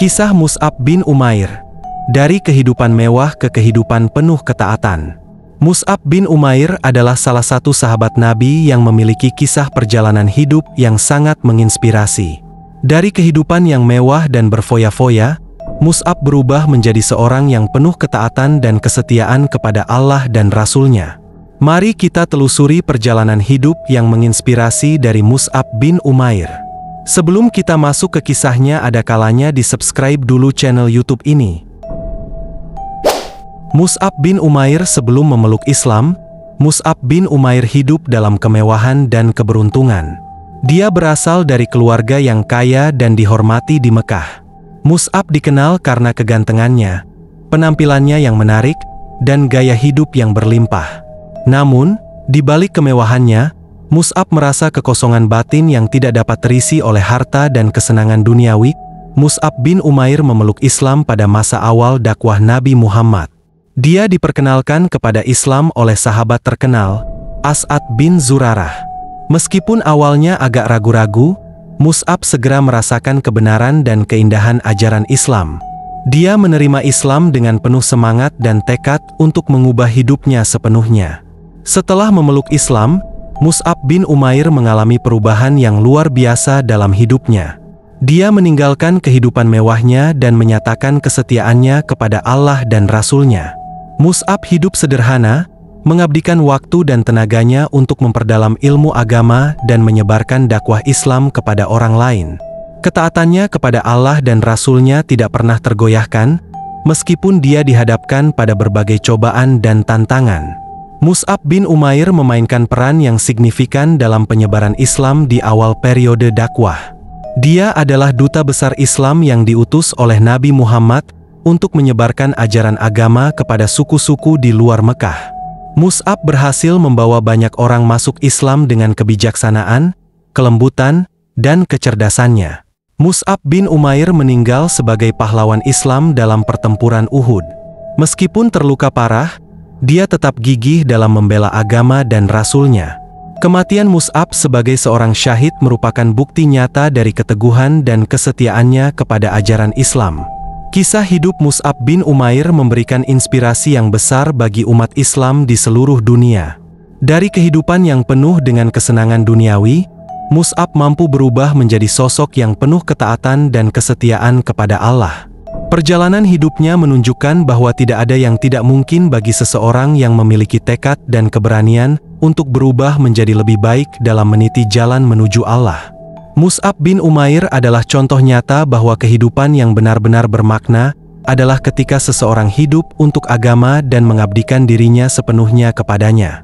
Kisah Mus'ab bin Umair. Dari kehidupan mewah ke kehidupan penuh ketaatan. Mus'ab bin Umair adalah salah satu sahabat Nabi yang memiliki kisah perjalanan hidup yang sangat menginspirasi. Dari kehidupan yang mewah dan berfoya-foya, Mus'ab berubah menjadi seorang yang penuh ketaatan dan kesetiaan kepada Allah dan Rasul-Nya. Mari kita telusuri perjalanan hidup yang menginspirasi dari Mus'ab bin Umair. Sebelum kita masuk ke kisahnya, ada kalanya di-subscribe dulu channel YouTube ini. Mus'ab bin Umair. Sebelum memeluk Islam, Mus'ab bin Umair hidup dalam kemewahan dan keberuntungan. Dia berasal dari keluarga yang kaya dan dihormati di Mekah. Mus'ab dikenal karena kegantengannya, penampilannya yang menarik, dan gaya hidup yang berlimpah. Namun, di balik kemewahannya, Mus'ab merasa kekosongan batin yang tidak dapat terisi oleh harta dan kesenangan duniawi. Mus'ab bin Umair memeluk Islam pada masa awal dakwah Nabi Muhammad. Dia diperkenalkan kepada Islam oleh sahabat terkenal, As'ad bin Zurarah. Meskipun awalnya agak ragu-ragu, Mus'ab segera merasakan kebenaran dan keindahan ajaran Islam. Dia menerima Islam dengan penuh semangat dan tekad untuk mengubah hidupnya sepenuhnya. Setelah memeluk Islam, Mus'ab bin Umair mengalami perubahan yang luar biasa dalam hidupnya. Dia meninggalkan kehidupan mewahnya dan menyatakan kesetiaannya kepada Allah dan Rasul-Nya. Mus'ab hidup sederhana, mengabdikan waktu dan tenaganya untuk memperdalam ilmu agama dan menyebarkan dakwah Islam kepada orang lain. Ketaatannya kepada Allah dan Rasul-Nya tidak pernah tergoyahkan, meskipun dia dihadapkan pada berbagai cobaan dan tantangan. Mus'ab bin Umair memainkan peran yang signifikan dalam penyebaran Islam di awal periode dakwah. Dia adalah duta besar Islam yang diutus oleh Nabi Muhammad untuk menyebarkan ajaran agama kepada suku-suku di luar Mekah. Mus'ab berhasil membawa banyak orang masuk Islam dengan kebijaksanaan, kelembutan, dan kecerdasannya. Mus'ab bin Umair meninggal sebagai pahlawan Islam dalam pertempuran Uhud. Meskipun terluka parah, dia tetap gigih dalam membela agama dan Rasul-Nya. Kematian Mus'ab sebagai seorang syahid merupakan bukti nyata dari keteguhan dan kesetiaannya kepada ajaran Islam. Kisah hidup Mus'ab bin Umair memberikan inspirasi yang besar bagi umat Islam di seluruh dunia. Dari kehidupan yang penuh dengan kesenangan duniawi, Mus'ab mampu berubah menjadi sosok yang penuh ketaatan dan kesetiaan kepada Allah. Perjalanan hidupnya menunjukkan bahwa tidak ada yang tidak mungkin bagi seseorang yang memiliki tekad dan keberanian untuk berubah menjadi lebih baik dalam meniti jalan menuju Allah. Mus'ab bin Umair adalah contoh nyata bahwa kehidupan yang benar-benar bermakna adalah ketika seseorang hidup untuk agama dan mengabdikan dirinya sepenuhnya kepadanya.